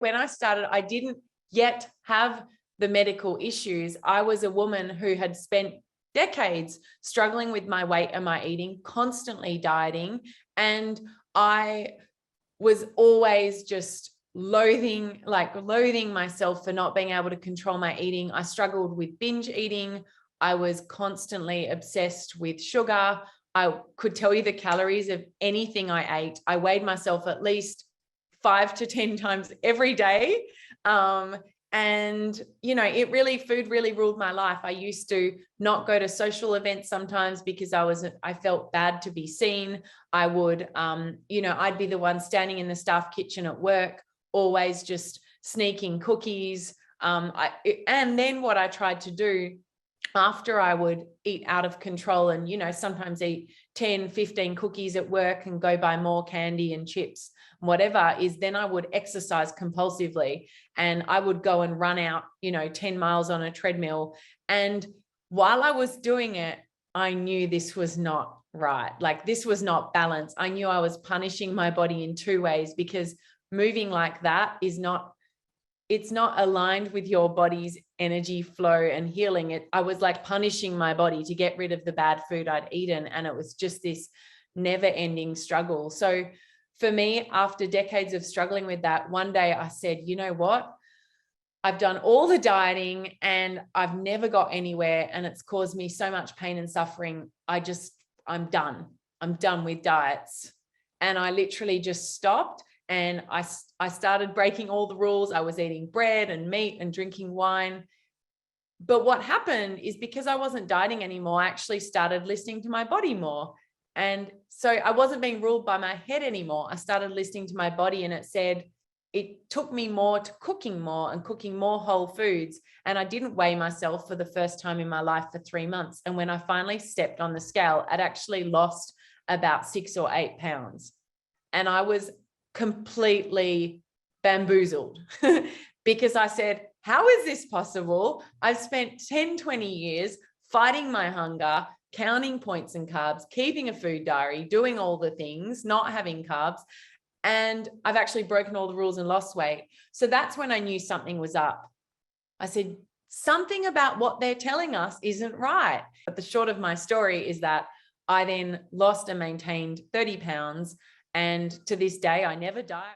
When I started, I didn't yet have the medical issues. I was a woman who had spent decades struggling with my weight and my eating, constantly dieting. And I was always just loathing myself for not being able to control my eating. I struggled with binge eating. I was constantly obsessed with sugar. I could tell you the calories of anything I ate. I weighed myself at least 5 to 10 times every day. And, you know, food really ruled my life. I used to not go to social events sometimes because I felt bad to be seen. I would, I'd be the one standing in the staff kitchen at work, always just sneaking cookies. And then what I tried to do after I would eat out of control and, sometimes eat 10, 15 cookies at work and go buy more candy and chips, whatever, is then I would exercise compulsively and I would go and run out, 10 miles on a treadmill. And while I was doing it, I knew this was not right. Like, this was not balanced. I knew I was punishing my body in two ways, because moving like that it's not aligned with your body's energy flow and healing. I was like punishing my body to get rid of the bad food I'd eaten. And it was just this never ending struggle. So for me, after decades of struggling with that, one day I said, you know what? I've done all the dieting and I've never got anywhere, and it's caused me so much pain and suffering. I'm done. I'm done with diets. And I literally just stopped. And I started breaking all the rules. I was eating bread and meat and drinking wine. But what happened is, because I wasn't dieting anymore, I actually started listening to my body more. And so I wasn't being ruled by my head anymore. I started listening to my body, and it took me more to cooking more and cooking more whole foods. And I didn't weigh myself for the first time in my life for 3 months. And when I finally stepped on the scale, I'd actually lost about 6 or 8 pounds. And I was completely bamboozled because I said, how is this possible? I've spent 10, 20 years fighting my hunger, counting points and carbs, keeping a food diary, doing all the things, not having carbs. And I've actually broken all the rules and lost weight. So that's when I knew something was up. I said, something about what they're telling us isn't right. But the short of my story is that I then lost and maintained 30 pounds. And to this day, I never diet.